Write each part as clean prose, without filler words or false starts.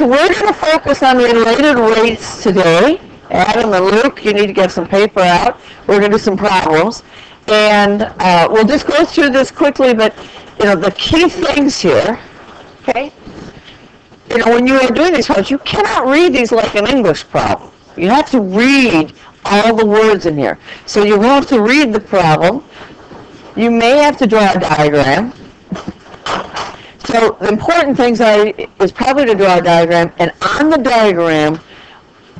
so we're going to focus on related rates today. Adam and Luke, you need to get some paper out. We're going to do some problems. And we'll just go through this quickly, but the key things here, okay? When you are doing these problems, you cannot read these like an English problem. You have to read all the words in here. So you have to read the problem. You may have to draw a diagram. So the important things is probably to draw a diagram, and on the diagram,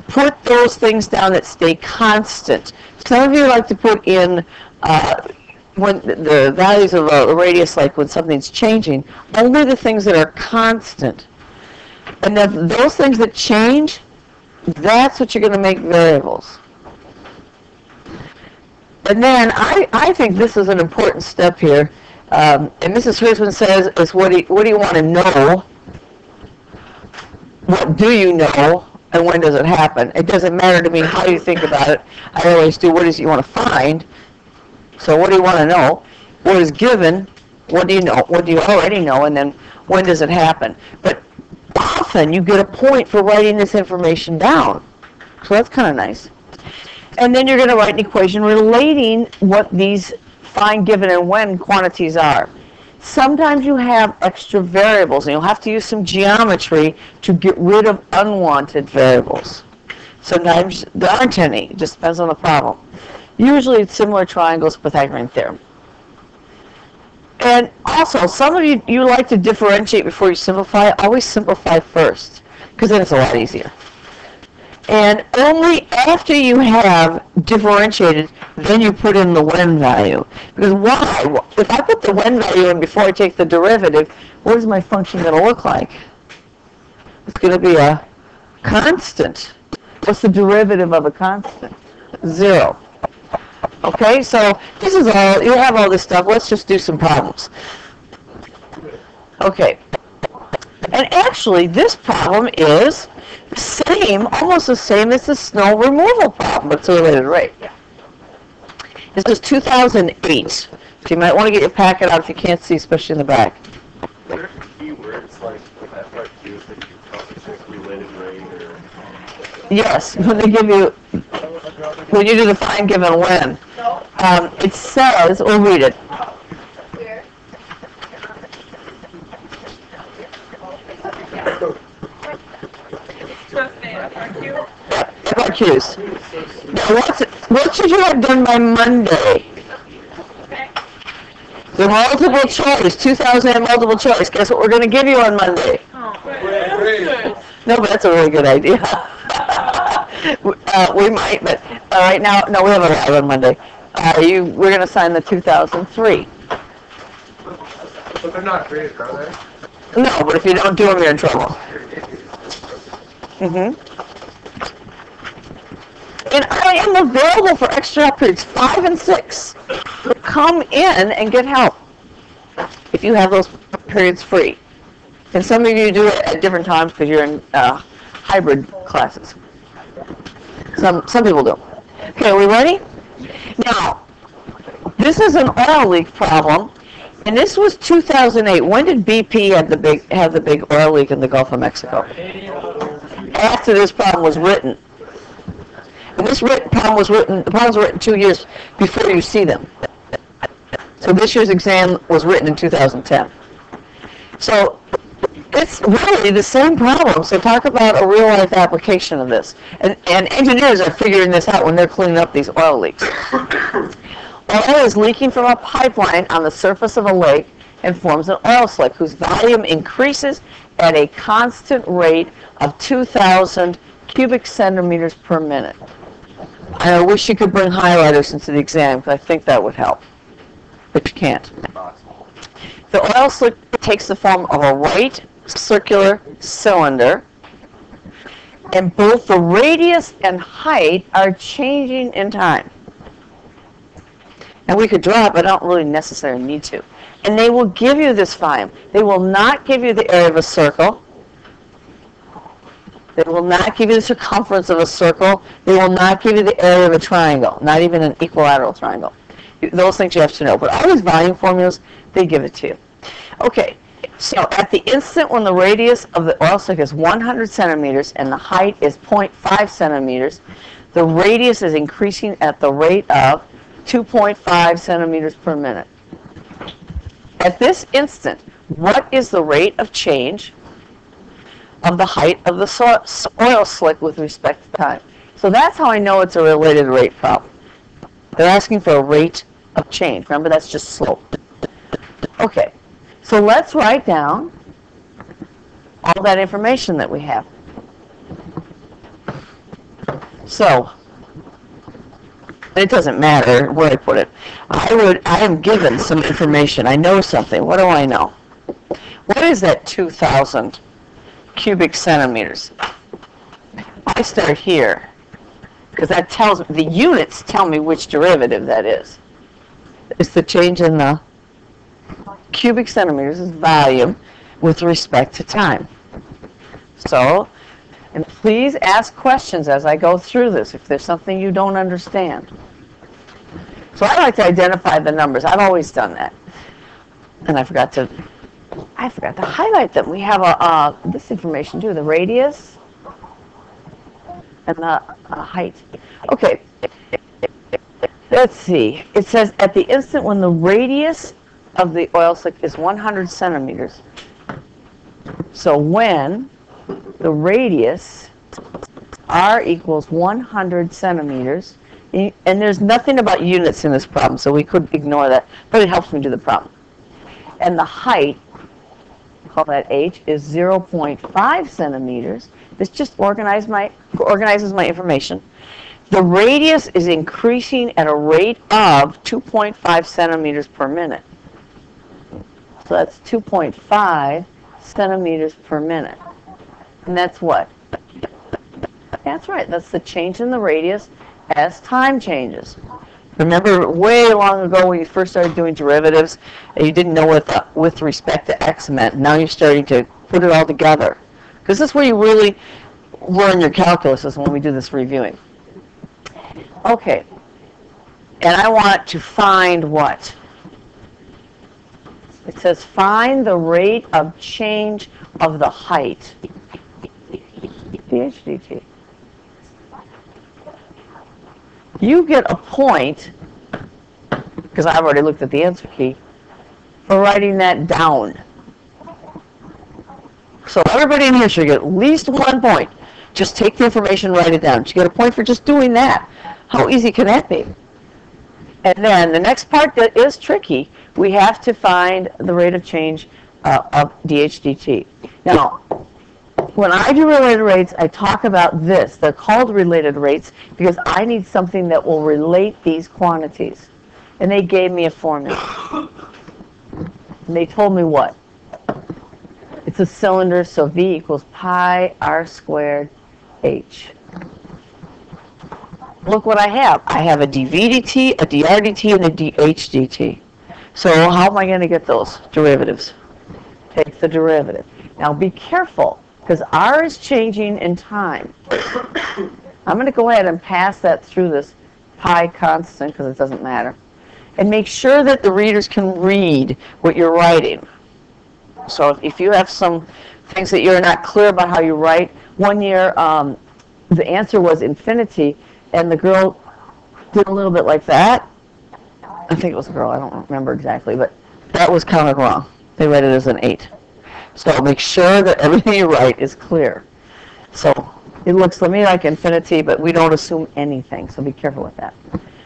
put those things down that stay constant. Some of you like to put in when the values of a radius, like when something's changing, only the things that are constant. And then those things that change, that's what you're going to make variables. And then I think this is an important step here. And Mrs. Frisman says, is what do you want to know? What do you know? And when does it happen? It doesn't matter to me how you think about it. I always do, what is it you want to find? So what do you want to know? What is given? What do you know? What do you already know? And then when does it happen? But often you get a point for writing this information down. So that's kind of nice. And then you're going to write an equation relating what these find, given, and when quantities are. Sometimes you have extra variables, and you'll have to use some geometry to get rid of unwanted variables. Sometimes there aren't any. It just depends on the problem. Usually it's similar triangles, Pythagorean theorem. And also, some of you like to differentiate before you simplify. Always simplify first, because then it's a lot easier. And only after you have differentiated, then you put in the when value. Because why? If I put the when value in before I take the derivative, what is my function going to look like? It's going to be a constant. What's the derivative of a constant? 0. Okay, so this is all, you have all this stuff. Let's just do some problems. Okay. And actually, this problem is the same, almost the same as the snow removal problem. It's a related rate. This is 2008. So you might want to get your packet out if you can't see, especially in the back. What are keywords like FRQs that you probably check related rate or? Yes, when they give you, when you do the find, given, when, it says, we'll read it. FRQs. Now, what should you have done by Monday? The multiple choice, 2000 multiple choice. Guess what we're going to give you on Monday? No, but that's a really good idea. We might, but right now, no, we haven't arrived on Monday. We're going to sign the 2003. But they're not graded, are they? No, but if you don't do them, you're in trouble. And I am available for extra periods 5 and 6. So come in and get help if you have those periods free. And some of you do it at different times because you're in hybrid classes. Some people do. Okay, are we ready? Now, this is an oil leak problem, and this was 2008. When did BP have the big oil leak in the Gulf of Mexico? After this problem was written. And this problem was written 2 years before you see them. So this year's exam was written in 2010. So it's really the same problem. So talk about a real-life application of this. And engineers are figuring this out when they're cleaning up these oil leaks. Oil is leaking from a pipeline on the surface of a lake and forms an oil slick whose volume increases at a constant rate of 2,000 cubic centimeters per minute. I wish you could bring highlighters into the exam because I think that would help. But you can't. The oil slick takes the form of a right circular cylinder, and both the radius and height are changing in time. And we could draw it, but I don't really necessarily need to. And they will give you this volume. They will not give you the area of a circle. They will not give you the circumference of a circle. They will not give you the area of a triangle, not even an equilateral triangle. Those things you have to know. But all these volume formulas, they give it to you. Okay, So at the instant when the radius of the oil slick is 100 centimeters and the height is 0.5 centimeters, the radius is increasing at the rate of 2.5 centimeters per minute. At this instant, what is the rate of change of the height of the oil slick with respect to time? So that's how I know it's a related rate problem. They're asking for a rate of change. Remember, that's just slope. Okay, so let's write down all that information that we have. So, it doesn't matter where I put it. I am given some information. I know something. What do I know? What is that 2,000 cubic centimeters? I start here because that tells me, the units tell me which derivative that is. It's the change in the cubic centimeters is volume with respect to time. So, and please ask questions as I go through this if there's something you don't understand. So I like to identify the numbers. I've always done that. And I forgot to highlight them. We have this information too, the radius and the height. Okay, let's see. It says at the instant when the radius of the oil slick is 100 centimeters. So when the radius, r equals 100 centimeters, and there's nothing about units in this problem, so we could ignore that, but it helps me do the problem. And the height, call that h, is 0.5 centimeters. This just organizes my information. The radius is increasing at a rate of 2.5 centimeters per minute. So that's 2.5 centimeters per minute. And that's what? That's right. That's the change in the radius as time changes. Remember way long ago when you first started doing derivatives, and you didn't know what with respect to x meant. Now you're starting to put it all together. Because this is where you really learn your calculus, is when we do this reviewing. Okay. And I want to find what? It says find the rate of change of the height. dH/dt. You get a point, because I've already looked at the answer key, for writing that down. So everybody in here should get at least 1 point. Just take the information, write it down. You get a point for just doing that. How easy can that be? And then the next part that is tricky, we have to find the rate of change of dH/dt. Now, when I do related rates, I talk about this. They're called related rates because I need something that will relate these quantities. And they gave me a formula. And they told me what? It's a cylinder, so V equals pi r squared h. Look what I have. I have a dV dt, a dr dt, and a dH dt. So how am I going to get those derivatives? Take the derivative. Now be careful, because r is changing in time. I'm going to go ahead and pass that through this pi constant, because it doesn't matter. And make sure that the readers can read what you're writing. So if you have some things that you're not clear about how you write, one year the answer was infinity, and the girl did a little bit like that. I think it was a girl, I don't remember exactly, but that was counted wrong. They read it as an 8. So make sure that everything you write is clear. So it looks to me like infinity, but we don't assume anything, so be careful with that.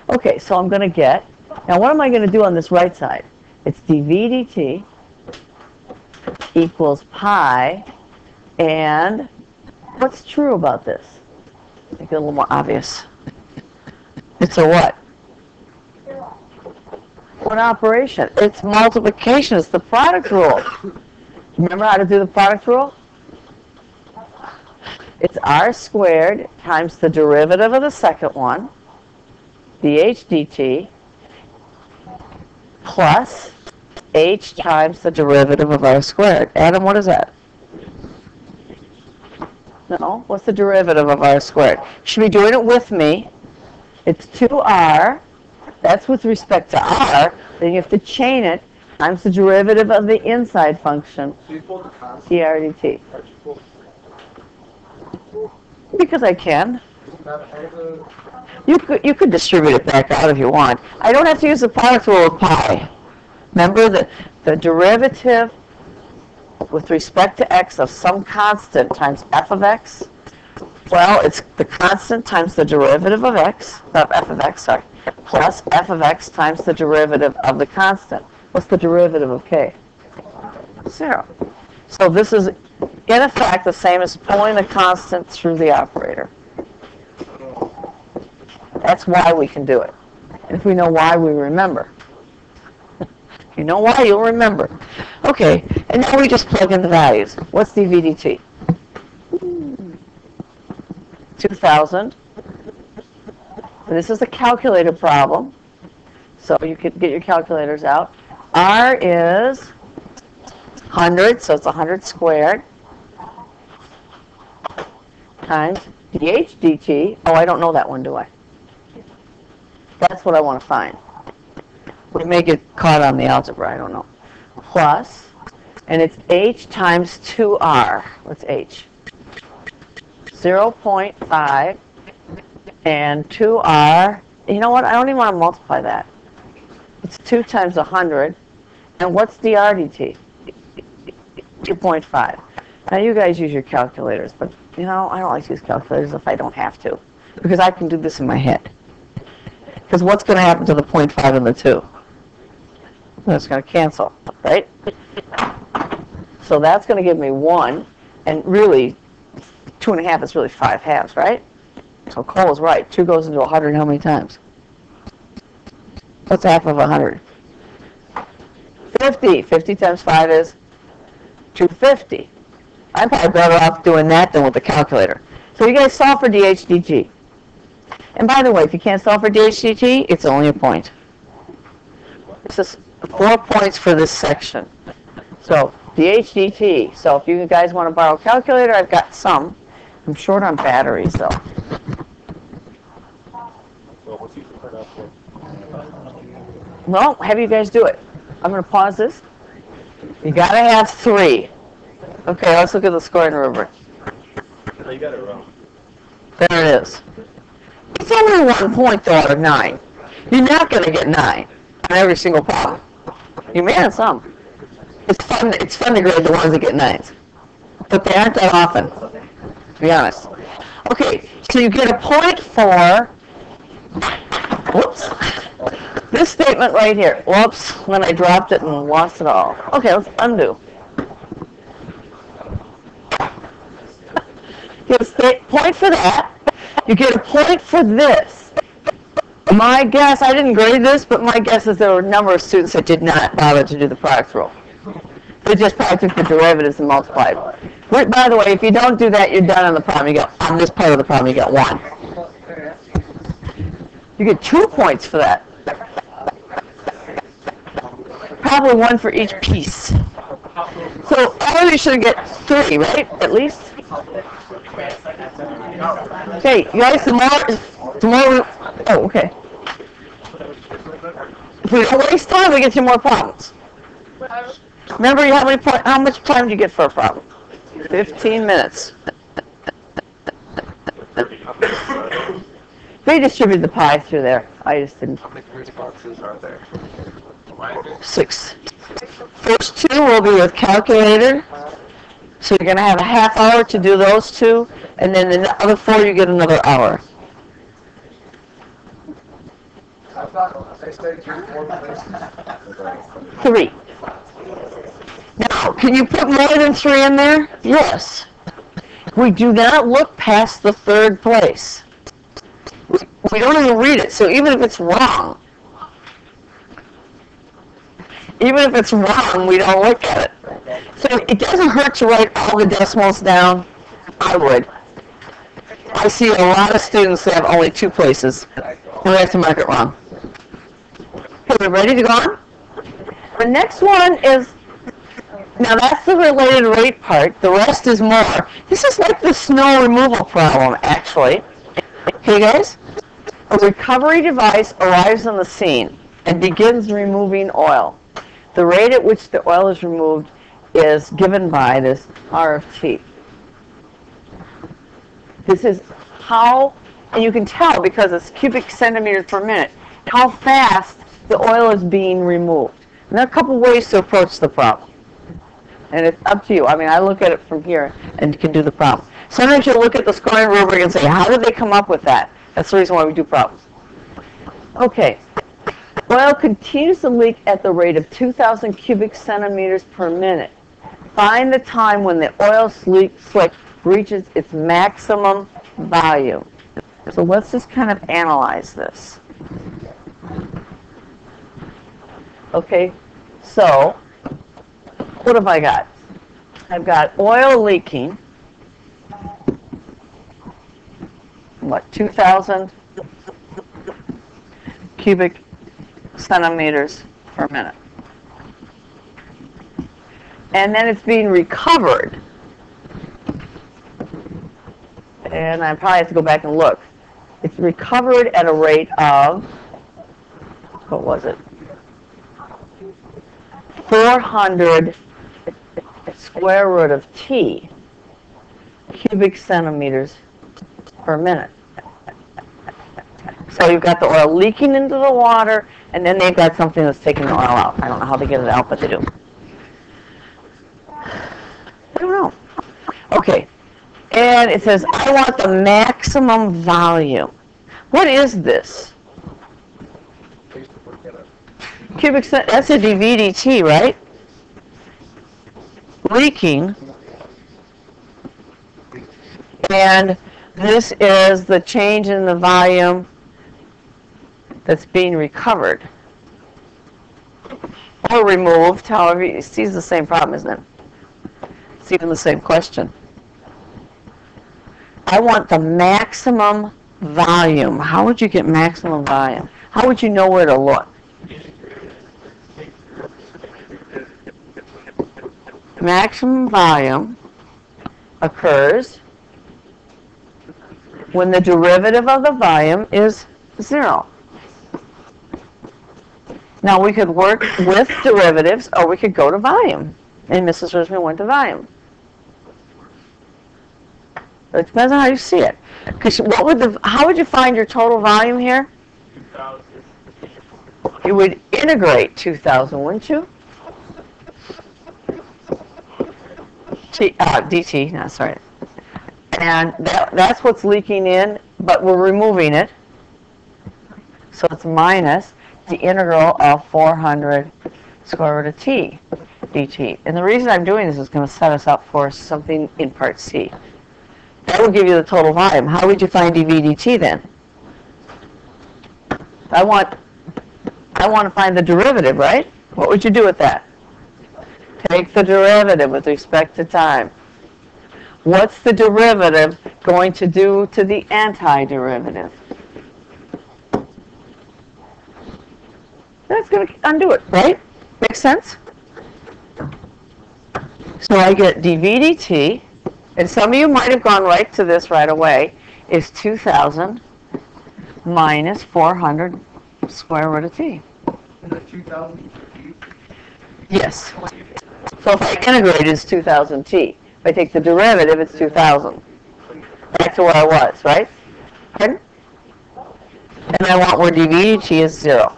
Okay, so I'm going to get, now what am I going to do on this right side? It's dV dt equals pi, and what's true about this? Make it a little more obvious. It's a what? What operation? It's multiplication. It's the product rule. Remember how to do the product rule? It's r squared times the derivative of the second one, dH dt, plus h times the derivative of r squared. Adam, what is that? No? What's the derivative of r squared? You should be doing it with me. It's 2r. That's with respect to r. Then you have to chain it. times the derivative of the inside function, drdt. Because I can. You could distribute it back out if you want. I don't have to use the product rule of pi. Remember that the derivative with respect to x of some constant times f of x, well, it's the constant times the derivative of x, of f of x, sorry, plus f of x times the derivative of the constant. What's the derivative of k? 0. So this is, in effect, the same as pulling the constant through the operator. That's why we can do it. And if we know why, we remember. You know why, you'll remember. Okay, and now we just plug in the values. What's dV dt? 2,000. This is a calculator problem, so you could get your calculators out. R is 100, so it's 100 squared, times dH dt. Oh, I don't know that one, do I? That's what I want to find. We may get caught on the algebra, I don't know. Plus, and it's h times 2r. What's h? 0.5 and 2r. You know what? I don't even want to multiply that. It's 2 times 100. And what's dr dt? 2.5. Now you guys use your calculators, but you know, I don't like to use calculators if I don't have to, because I can do this in my head. Because what's going to happen to the 0.5 and the 2? It's going to cancel, right? So that's going to give me 1, and really, 2.5 is really 5 halves, right? So Cole is right. 2 goes into 100 how many times? What's half of 100? 50. 50 times 5 is 250. I'm probably better off doing that than with the calculator. So you guys solve for dH dt. And by the way, if you can't solve for dH dt, it's only a point. This is 4 points for this section. So dH dt. So if you guys want to borrow a calculator, I've got some. I'm short on batteries, though. Well, have you guys do it. I'm going to pause this. You got to have 3. Okay, let's look at the scoring rubric. Oh, you got it wrong. There it is. It's only 1 point, though, out of 9. You're not going to get 9 on every single problem. You may have some. It's fun to grade the ones that get 9s. But they aren't that often, to be honest. Okay, so you get a point for, whoops, this statement right here. Whoops, when I dropped it and lost it all. Okay, let's undo. You get a point for that. You get a point for this. My guess, I didn't grade this, but my guess is there were a number of students that did not bother to do the product rule. They just probably took the derivatives and multiplied. By the way, if you don't do that, you're done on the problem. You get, on this part of the problem, you get 1. You get 2 points for that. Probably 1 for each piece. So all of you should get 3, right? At least. Okay, you guys, the more, oh, okay. If we don't waste time, we get 2 more problems. Remember, how much time do you get for a problem? 15 minutes. They distributed the pi through there. I just didn't. How many boxes are there? 6. First 2 will be with calculator. So you're going to have a half hour to do those 2, and then the other 4 you get another hour. I thought they stayed 4 places. 3. Now, can you put more than 3 in there? Yes. We do not look past the 3rd place. We don't even read it, so even if it's wrong, we don't look at it. So it doesn't hurt to write all the decimals down. I would. I see a lot of students that have only 2 places, and they have to mark it wrong. Okay, we ready to go on? The next one is, now that's the related rate part. The rest is more. This is like the snow removal problem, actually. Okay, guys? A recovery device arrives on the scene and begins removing oil. The rate at which the oil is removed is given by this R of T. This is how, and you can tell because it's cubic centimeters per minute, how fast the oil is being removed. And there are a couple ways to approach the problem. And it's up to you. I mean, I look at it from here and can do the problem. Sometimes you look at the scoring rubric and say, how did they come up with that? That's the reason why we do problems. Okay. Oil continues to leak at the rate of 2,000 cubic centimeters per minute. Find the time when the oil slick reaches its maximum volume. So let's just kind of analyze this. Okay, so what have I got? I've got oil leaking, what, 2,000 cubic centimeters per minute. And then it's being recovered. And I probably have to go back and look. It's recovered at a rate of, what was it? 400 square root of T cubic centimeters per minute. So you've got the oil leaking into the water, and then they've got something that's taking the oil out. I don't know how they get it out, but they do. I don't know. Okay. And it says, I want the maximum volume. What is this? Cubic centimeters, that's a dV/dt, right? Leaking. And this is the change in the volume that's being recovered. Or removed, however, it's the same problem, isn't it? It's even the same question. I want the maximum volume. How would you get maximum volume? How would you know where to look? Maximum volume occurs when the derivative of the volume is 0. Now we could work with derivatives, or we could go to volume. And Mrs. Richmond went to volume. It depends on how you see it. Because how would you find your total volume here? 2,000. You would integrate 2,000, wouldn't you? dt, no, sorry. And that's what's leaking in, but we're removing it. So it's minus the integral of 400 square root of T dt. And the reason I'm doing this is going to set us up for something in part C. That will give you the total volume. How would you find dV/dt then? I want to find the derivative, right? What would you do with that? Take the derivative with respect to time. What's the derivative going to do to the antiderivative? That's going to undo it, right? Makes sense? So I get dV/dt, and some of you might have gone right to this right away, is 2,000 minus 400 square root of T. Is it 2,000? Yes. So if I integrate, it's 2,000 T. If I take the derivative, it's 2,000. Back to where I was, right? Pardon? And I want where dV/dt is 0.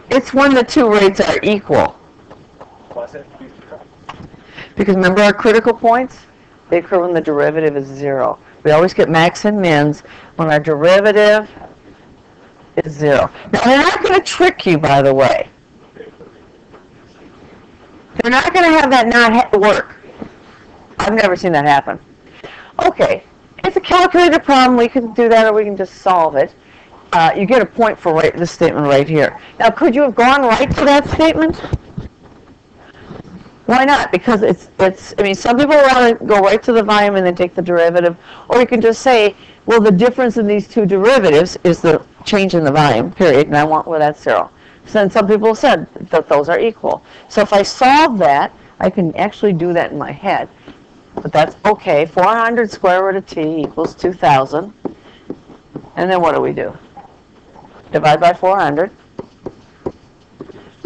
It's when the two rates are equal. Because remember our critical points? They occur when the derivative is 0. We always get max and mins when our derivative is 0. Now, they're not going to trick you, by the way. They're not going to have that not work. I've never seen that happen. Okay, it's a calculated problem. We can do that, or we can just solve it. You get a point for this statement right here. Now, could you have gone right to that statement? Why not? Because I mean, some people want to go right to the volume and then take the derivative. Or you can just say, well, the difference in these two derivatives is the change in the volume, period, and I want where that's 0. So then some people said that those are equal. So if I solve that, I can actually do that in my head. But that's okay. 400 square root of T equals 2,000 And then what do? Divide by 400.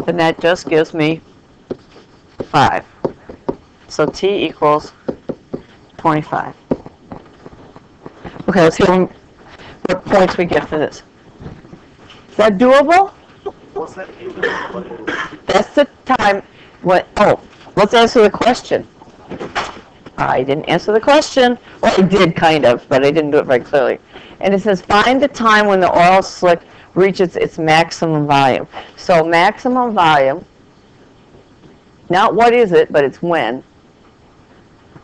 And that just gives me 5. So t equals 25. Okay, let's see what points we get for this. Is that doable? What's that? That's the time. Let's answer the question. I didn't answer the question. Well, I did kind of, but I didn't do it very clearly. And it says, find the time when the oil slick reaches its maximum volume. So maximum volume, not what is it, but it's when,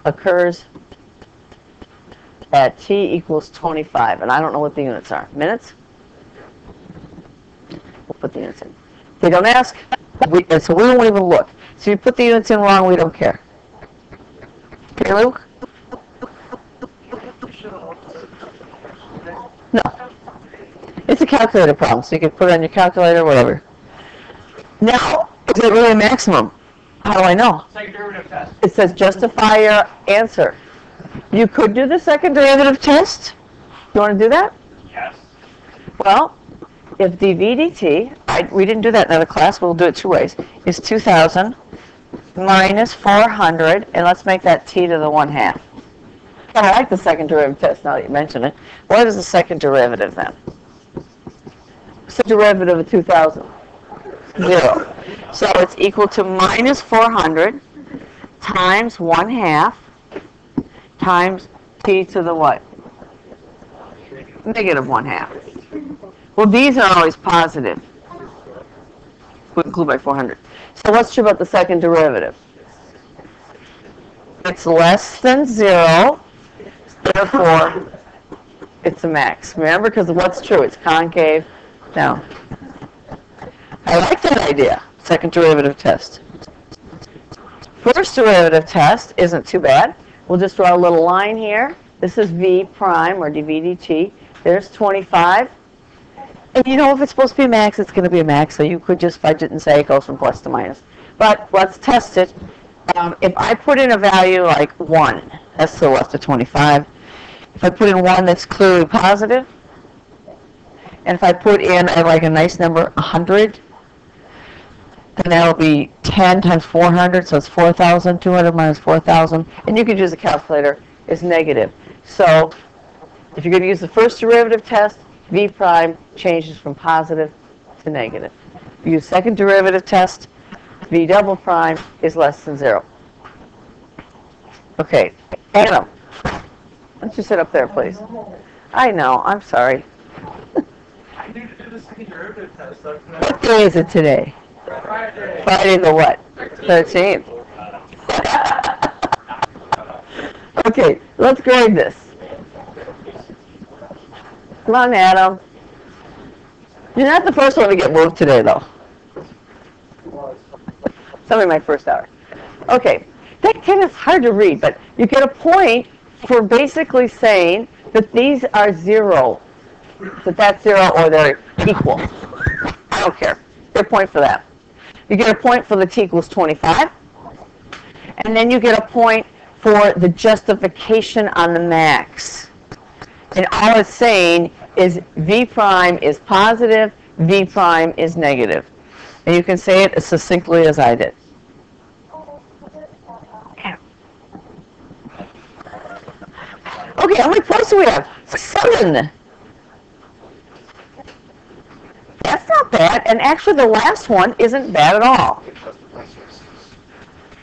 occurs at t equals 25. And I don't know what the units are. Minutes? We'll put the units in. If they don't ask, so we won't even look. So if you put the units in wrong, we don't care. Okay, Luke? No. It's a calculator problem, so you can put it on your calculator, whatever. Now, is it really a maximum? How do I know? Second derivative test. It says justify your answer. You could do the second derivative test. You want to do that? Yes. Well, if dv dt, we didn't do that in another class, we'll do it two ways, is 2,000 minus 400, and let's make that t to the 1/2. I like the second derivative test now that you mention it. What is the second derivative then? What's the derivative of 2,000? 0. So it's equal to minus 400 times 1/2 times t to the what? Negative 1/2. Well, these are always positive. We include by 400. So what's true about the second derivative? It's less than 0, therefore it's a max. Remember, because what's true? It's concave down. I like that idea, second derivative test. First derivative test isn't too bad. We'll just draw a little line here. This is v prime, or dv dt. There's 25. And you know, if it's supposed to be a max, it's going to be a max, so you could just fudge it and say it goes from plus to minus. But let's test it. If I put in a value like 1, that's to the left of 25. If I put in 1 that's clearly positive, and if I put in like a nice number, 100, then that'll be 10 times 400, so it's 4,000. 200 minus 4,000, and you could use a calculator, is negative. So if you're going to use the first derivative test, v prime changes from positive to negative. If you use second derivative test, v double prime is less than 0. Okay, Adam, why don't you sit up there, please? I know, I'm sorry. I need to do the second derivative test. What day is it today? Friday. Friday the what? 13th. Okay, let's grade this. Come on, Adam. You're not the first one to get moved today, though. Somebody my first hour. Okay, that kind of hard to read, but you get a point for basically saying that these are 0, that that's 0 or they're equal. I don't care. Get a point for that. You get a point for the t equals 25, and then you get a point for the justification on the max. And all it's saying is v prime is positive, v prime is negative. And you can say it as succinctly as I did. Okay, how many points do we have? 7. That's not bad, and actually the last one isn't bad at all.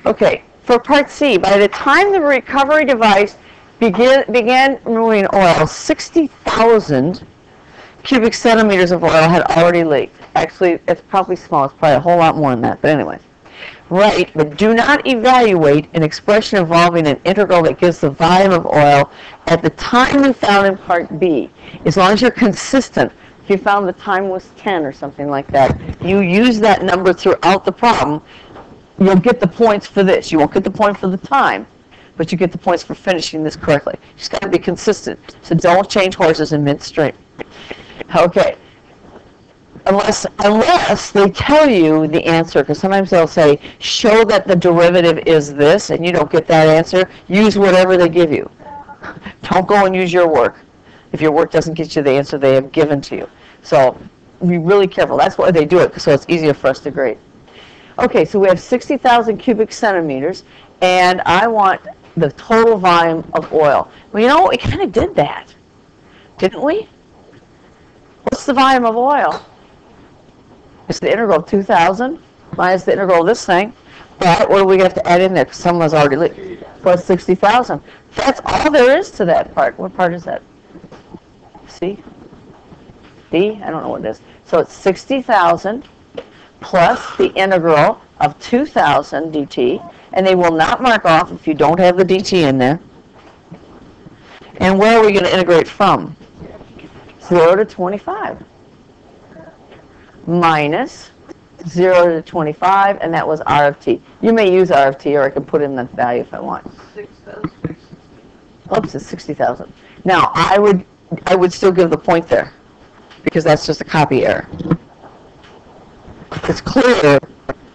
Okay, for part C, by the time the recovery device began moving oil, 60,000 cubic centimeters of oil had already leaked. Actually, it's probably small. It's probably a whole lot more than that, but anyway. Right, but do not evaluate an expression involving an integral that gives the volume of oil at the time you found in part B. As long as you're consistent, if you found the time was 10 or something like that, you use that number throughout the problem, you'll get the points for this. You won't get the point for the time, but you get the points for finishing this correctly. You just got to be consistent. So don't change horses in midstream. Okay. Unless they tell you the answer, because sometimes they'll say, show that the derivative is this, and you don't get that answer, use whatever they give you. Don't go and use your work. if your work doesn't get you the answer they have given to you. So be really careful. That's why they do it, so it's easier for us to grade. Okay, so we have 60,000 cubic centimeters, and I want the total volume of oil. Well, you know, we kind of did that, didn't we? What's the volume of oil? It's the integral of 2,000 minus the integral of this thing. But what do we have to add in there? Because someone's already plus 60,000. That's all there is to that part. What part is that? C? D? I don't know what it is. So it's 60,000 plus the integral of 2,000 dt. And they will not mark off if you don't have the dt in there. And where are we going to integrate from? 0 to 25. Minus 0 to 25, and that was R of t. You may use R of t, or I can put in the value if I want. Oops, it's 60,000. Now, I would still give the point there, because that's just a copy error. It's clear,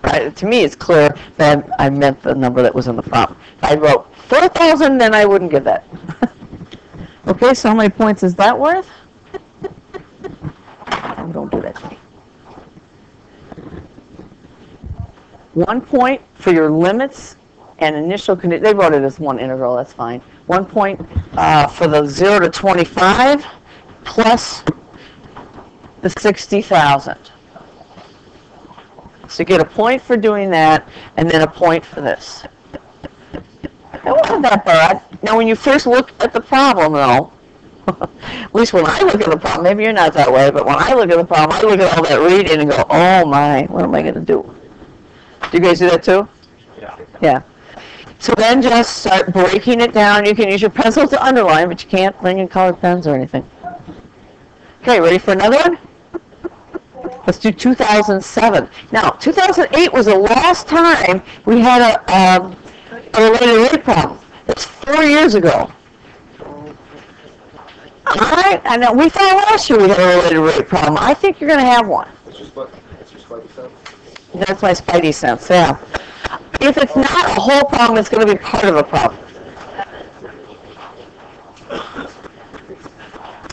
right? To me it's clear that I meant the number that was in the problem. If I wrote 4,000, then I wouldn't give that. Okay, so how many points is that worth? Oh, don't do that to me. 1 point for your limits and initial condition. They wrote it as one integral, that's fine. 1 point for the 0 to 25 plus the 60,000. So you get a point for doing that, and then a point for this. It wasn't that bad. Now, when you first look at the problem, though, at least when I look at the problem, maybe you're not that way, but when I look at the problem, I look at all that reading and go, oh my, what am I going to do? Do you guys do that too? Yeah. Yeah. So then just start breaking it down. You can use your pencil to underline, but you can't bring in colored pens or anything. Okay, ready for another one? Let's do 2007. Now, 2008 was the last time we had a related rate problem. That's 4 years ago. I know we found last year we had a related rate problem. I think you're going to have one. It's your spidey sense. That's my spidey sense, yeah. If it's not a whole problem, it's going to be part of a problem.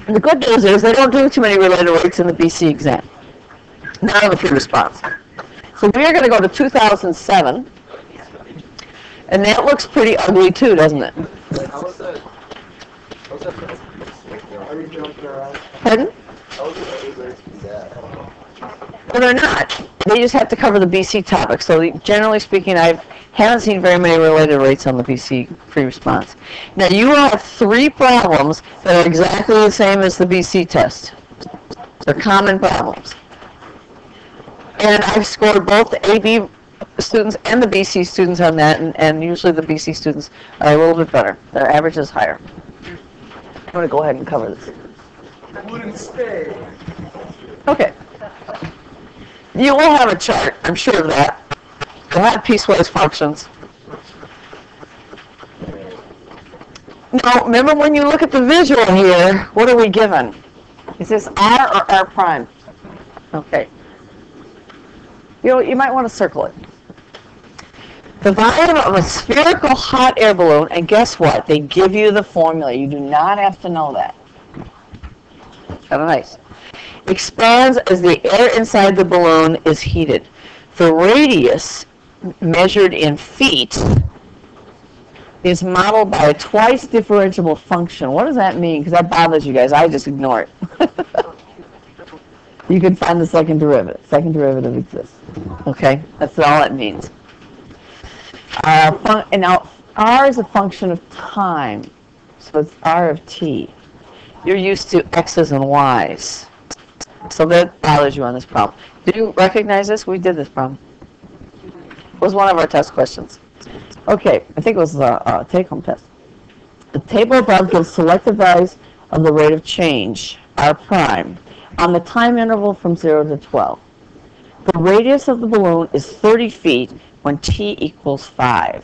And the good news is they don't do too many related rates in the BC exam. Not on the pre-response. So we are going to go to 2007. And that looks pretty ugly too, doesn't it? Wait, how was that? How was that? Are you jumping around? Pardon? How was it related to that? Well, they're not. They just have to cover the BC topic. So generally speaking, I haven't seen very many related rates on the BC pre-response. Now, you will have 3 problems that are exactly the same as the BC test. They're common problems. And I've scored both the AB students and the BC students on that, and usually the BC students are a little bit better. Their average is higher. I'm going to go ahead and cover this. Wouldn't stay. Okay. You will have a chart, I'm sure of that. You'll have piecewise functions. Now, remember when you look at the visual here, what are we given? Is this R or R prime? Okay. You might want to circle it. The volume of a spherical hot air balloon, and guess what? They give you the formula. You do not have to know that. Kind of nice. Expands as the air inside the balloon is heated. The radius, measured in feet, is modeled by a twice differentiable function. What does that mean? Because that bothers you guys. I just ignore it. You can find the second derivative. Second derivative exists. Okay? That's all it means. And now, R is a function of time. So it's R of t. You're used to x's and y's. So that bothers you on this problem. Did you recognize this? We did this problem. It was one of our test questions. Okay, I think it was a take-home test. The table above gives selected values of the rate of change, R prime, on the time interval from 0 to 12. The radius of the balloon is 30 feet when t equals 5.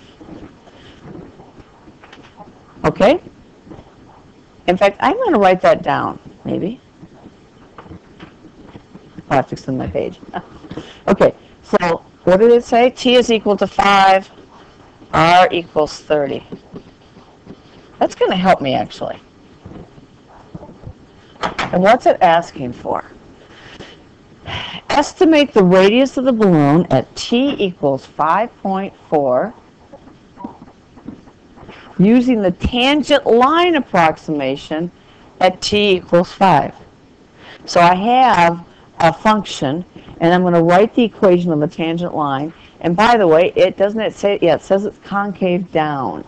Okay? In fact, I'm going to write that down, maybe. I'll have to extend my page. Okay, so what did it say? T is equal to 5, R equals 30. That's going to help me, actually. And what's it asking for? Estimate the radius of the balloon at t equals 5.4 using the tangent line approximation at t equals 5. So I have a function, and I'm going to write the equation of the tangent line. And by the way, it say, yeah, it says it's concave down.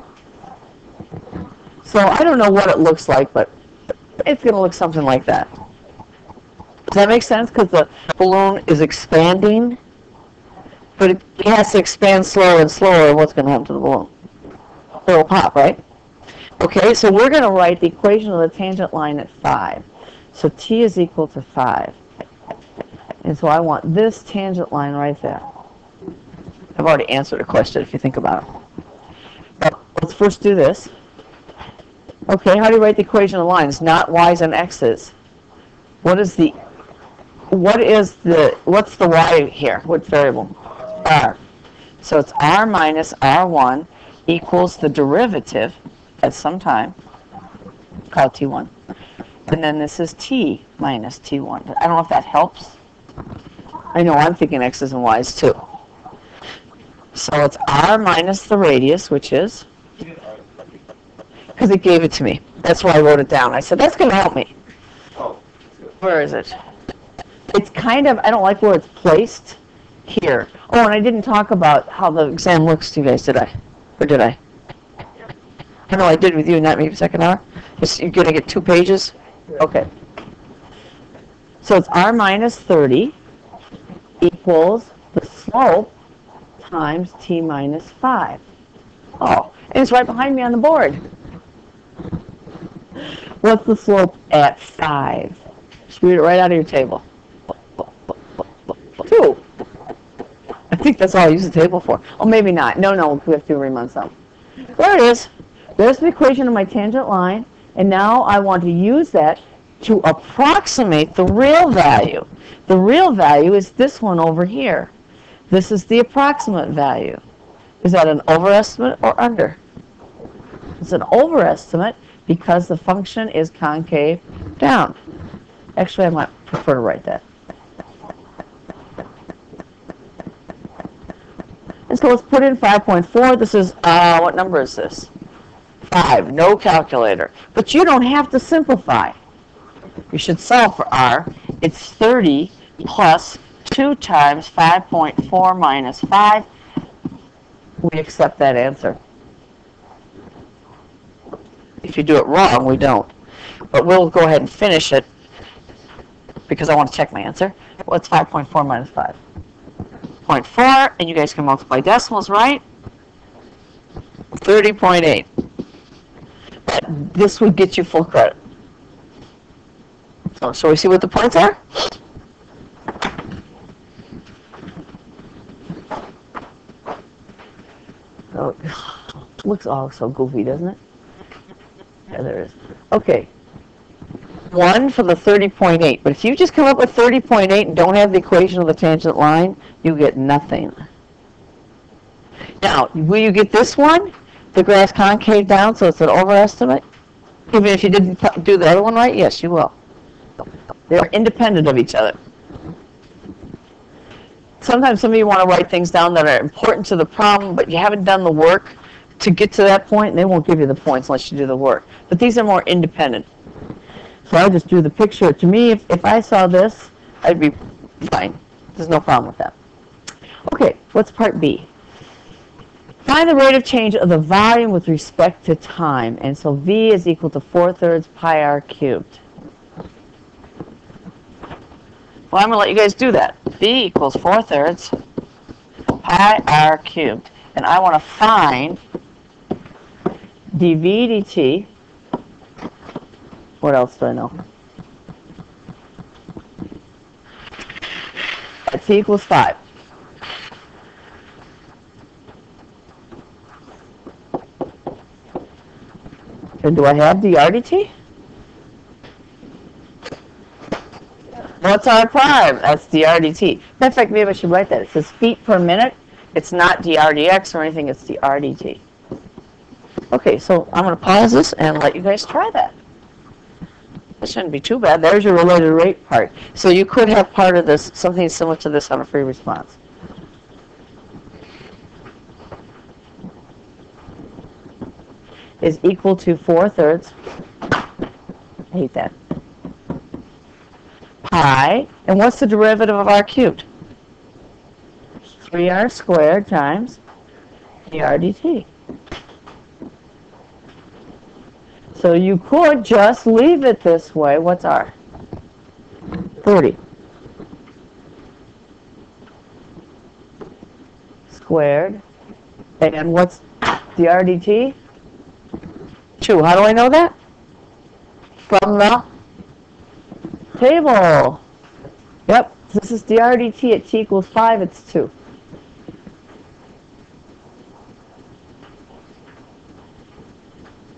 So I don't know what it looks like, but it's going to look something like that. Does that make sense? Because the balloon is expanding, but it has to expand slower and slower. What's going to happen to the balloon? It'll pop, right? Okay, so we're going to write the equation of the tangent line at 5. So t is equal to 5. And so I want this tangent line right there. I've already answered a question if you think about it. But let's first do this. Okay, how do you write the equation of lines? Not y's and x's. What's the y here? What variable? R. So it's r minus r1 equals the derivative at some time, called t1. And then this is t minus t1. I don't know if that helps. I know I'm thinking x's and y's too. So it's r minus the radius, which is, because it gave it to me. That's why I wrote it down. I said, that's going to help me. Where is it? It's kind of, I don't like where it's placed here. Oh, and I didn't talk about how the exam looks to you guys, did I? Or did I? I know I did with you, not maybe second hour. You're going to get 2 pages? Okay. So it's r minus 30 equals the slope times t minus 5. Oh, and it's right behind me on the board. What's the slope at 5? Just read it right out of your table. 2. I think that's all I use the table for. Oh, maybe not. No, we have to remind some. There it is. There's the equation of my tangent line, and now I want to use that to approximate the real value. The real value is this one over here. This is the approximate value. Is that an overestimate or under? It's an overestimate because the function is concave down. Actually, I might prefer to write that. And so let's put in 5.4. This is, what number is this? 5, no calculator. But you don't have to simplify. You should solve for r. It's 30 plus 2 times 5.4 minus 5. We accept that answer. If you do it wrong, we don't. But we'll go ahead and finish it because I want to check my answer. What's 5.4 minus 5? 0.4, and you guys can multiply decimals, right? 30.8. This would get you full credit. So we see what the points are? Oh, it looks all so goofy, doesn't it? Yeah, there is. Okay. 1 for the 30.8. But if you just come up with 30.8 and don't have the equation of the tangent line, you get nothing. Now, will you get this one? The graph's concave down, so it's an overestimate? Even if you didn't do the other one right? Yes, you will. They're independent of each other. Sometimes some of you want to write things down that are important to the problem, but you haven't done the work to get to that point, and they won't give you the points unless you do the work. But these are more independent. So I just drew the picture. To me, if I saw this, I'd be fine. There's no problem with that. Okay, what's part B? Find the rate of change of the volume with respect to time. And so V is equal to 4/3 pi r cubed. Well, I'm going to let you guys do that. V equals 4/3 pi r cubed. And I want to find dV dt. What else do I know? At t equals 5. And do I have dr dt? What's r prime? That's dr dt. In fact, maybe I should write that. It says feet per minute. It's not dr dx or anything. It's dr dt. Okay, so I'm going to pause this and let you guys try that. That shouldn't be too bad. There's your related rate part. So you could have part of this, something similar to this on a free response. Is equal to 4/3. I hate that. Pi, and what's the derivative of r cubed? 3r squared times dr dt. So you could just leave it this way. What's r? 30. Squared. And what's dr dt? 2. How do I know that? From the table. Yep. This is dr dt at t equals 5. It's 2.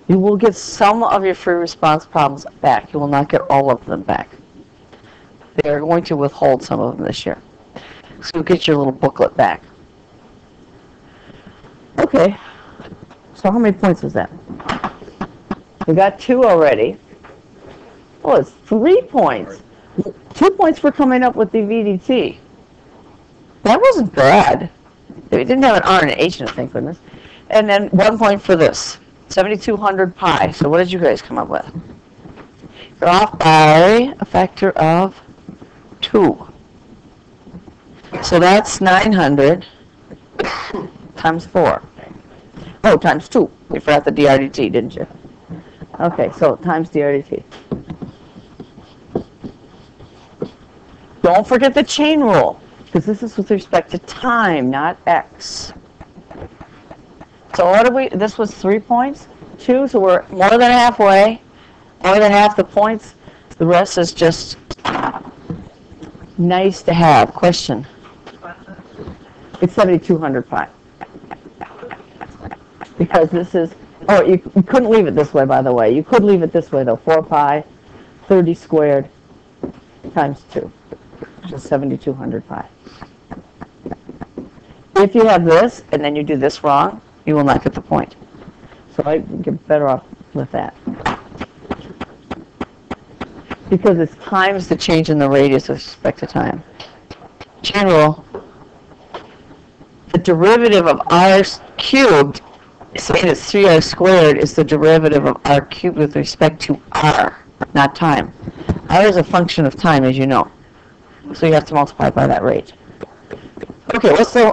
You will get some of your free response problems back. You will not get all of them back. They are going to withhold some of them this year. So you'll get your little booklet back. Okay. So how many points was that? We got 2 already. Oh, it's 3 points. 2 points for coming up with the VDT. That wasn't bad. We didn't have an R and an H in it, thank goodness. And then 1 point for this. 7,200 pi. So what did you guys come up with? You're off by a factor of 2. So that's 900 times 4. Oh, times 2. You forgot the dr dt, didn't you? Okay, so times dr dt. Don't forget the chain rule, because this is with respect to time, not x. So what did we, this was 3 points, 2, so we're more than halfway, more than half the points. The rest is just nice to have. Question? It's 7,200 pi. Because this is, oh, you couldn't leave it this way, by the way. You could leave it this way, though. 4 pi, 30 squared times 2, which is 7,200 pi. If you have this, and then you do this wrong, you will not get the point. So I get better off with that. Because it's times the change in the radius with respect to time. Chain rule. The derivative of r cubed, saying it's 3r squared, is the derivative of r cubed with respect to r, not time. R is a function of time, as you know. So you have to multiply by that rate. Okay, what's the,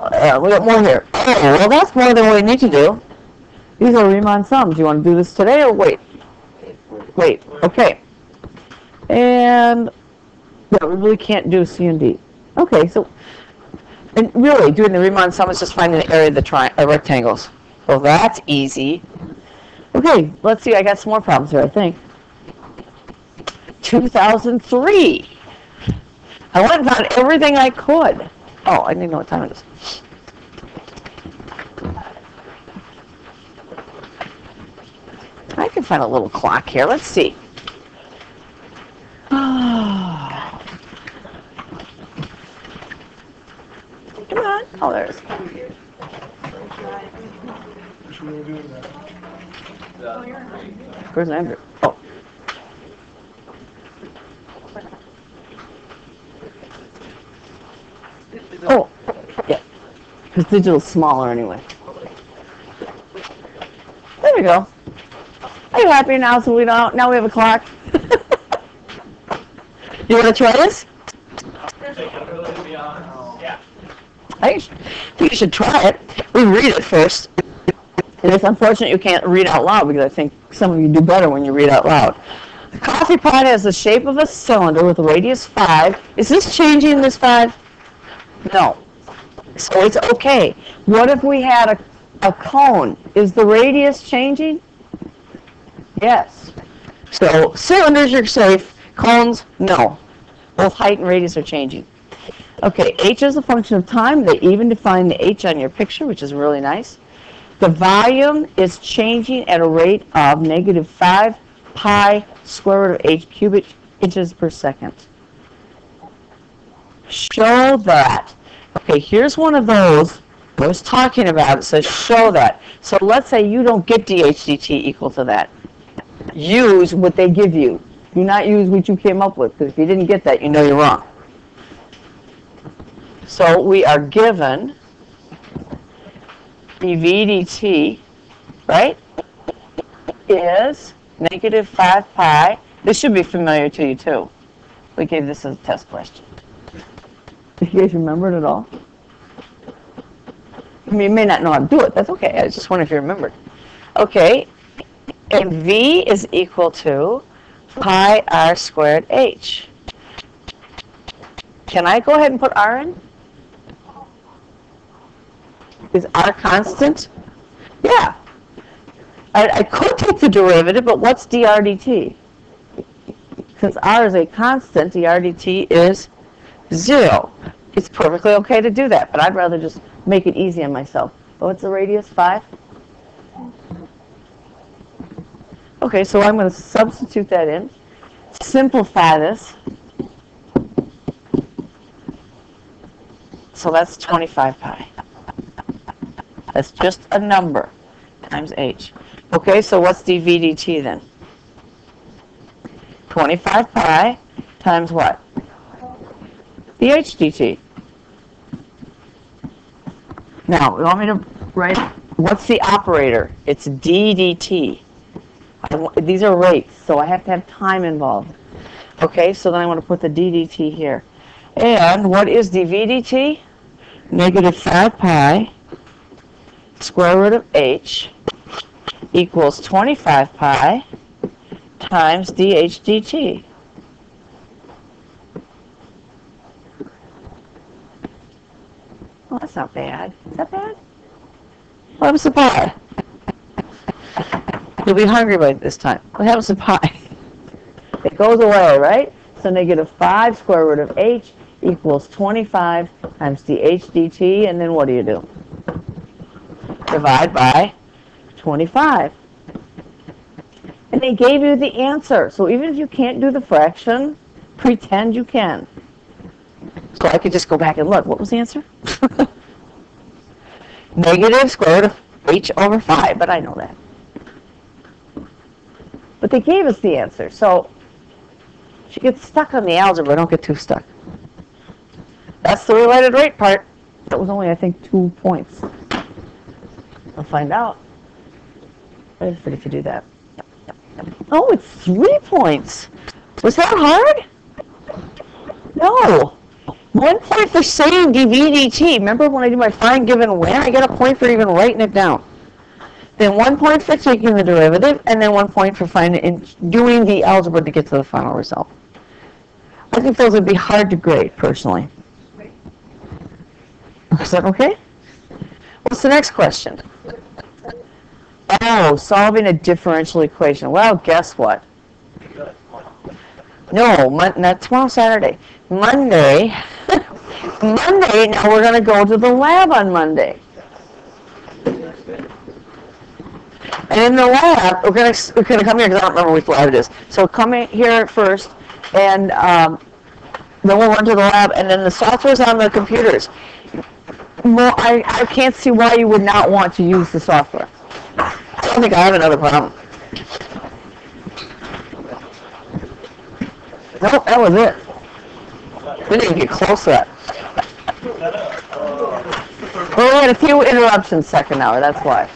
we got more here. Oh, well, that's more than we need to do. These are Riemann sums. Do you want to do this today or wait? Wait, okay. And, yeah, we really can't do C and D. Okay, so, and really, doing the Riemann sum is just finding the area of the rectangles. So that's easy. Okay, let's see. I got some more problems here, I think. 2003. I went and found everything I could. Oh, I didn't know what time it is. I can find a little clock here. Let's see. Oh. Come on. Oh, there it is. Where's Andrew? Oh. Oh, yeah. Because digital's smaller anyway. There we go. Are you happy now? So we don't. Now we have a clock. You want to try this? I think you should try it. We read it first. And it's unfortunate you can't read out loud because I think some of you do better when you read out loud. The coffee pot has the shape of a cylinder with a radius 5. Is this changing this 5? No. So it's okay. What if we had a cone? Is the radius changing? Yes. So cylinders are safe. Cones, no. Both height and radius are changing. Okay, h is a function of time. They even define the h on your picture, which is really nice. The volume is changing at a rate of -5 pi square root of h cubic inches per second. Show that. Okay, here's one of those I was talking about. It says show that. So let's say you don't get dH dt equal to that. Use what they give you. Do not use what you came up with, because if you didn't get that, you know you're wrong. So we are given dv dt, right, is negative 5 pi. This should be familiar to you, too. We gave this as a test question. Do you guys remember it at all? I mean, you may not know how to do it. That's okay. I just wonder if you remembered. Okay. And v is equal to pi r squared h. Can I go ahead and put r in? Is r constant? Yeah. I could take the derivative, but what's dr dt? Since r is a constant, dr dt is 0. It's perfectly okay to do that, but I'd rather just make it easy on myself. What's the radius? 5? Okay, so I'm going to substitute that in. Simplify this. So that's 25 pi. That's just a number times h. Okay, so what's dv dt then? 25 pi times what? dh dt. Now, you want me to write, what's the operator? It's d dt. These are rates, so I have to have time involved. Okay, so then I want to put the d dt here. And what is dv dt? Negative 5 pi square root of h equals 25 pi times dh dt. Well, that's not bad. Is that bad? What happens to pi? You'll be hungry by this time. What happens to pi? It goes away, right? So negative 5 square root of h equals 25 times dh dt, and then what do? Divide by 25. And they gave you the answer. So even if you can't do the fraction, pretend you can. So I could just go back and look. What was the answer? Negative square root of h over 5, but I know that. But they gave us the answer. So if you get stuck on the algebra, don't get too stuck. That's the related rate part. That was only, I think, 2 points. I'll find out. Wait a minute if you do that. Oh, it's 3 points. Was that hard? No. 1 point for saying dv dt. Remember when I do my find, give, and win? I get a point for even writing it down. Then 1 point for taking the derivative, and then 1 point for finding and doing the algebra to get to the final result. I think those would be hard to grade, personally. Is that okay? What's the next question? Oh, solving a differential equation. Well, guess what? No, not tomorrow, Saturday. Monday. Monday, now we're going to go to the lab on Monday. And in the lab, we're going to come here because I don't remember which lab it is. So come in here first, and then we'll run to the lab, and then the software's on the computers. I can't see why you would not want to use the software. I don't think I have another problem. Nope, that was it. We didn't get close to that. Well, we had a few interruptions second hour, that's why.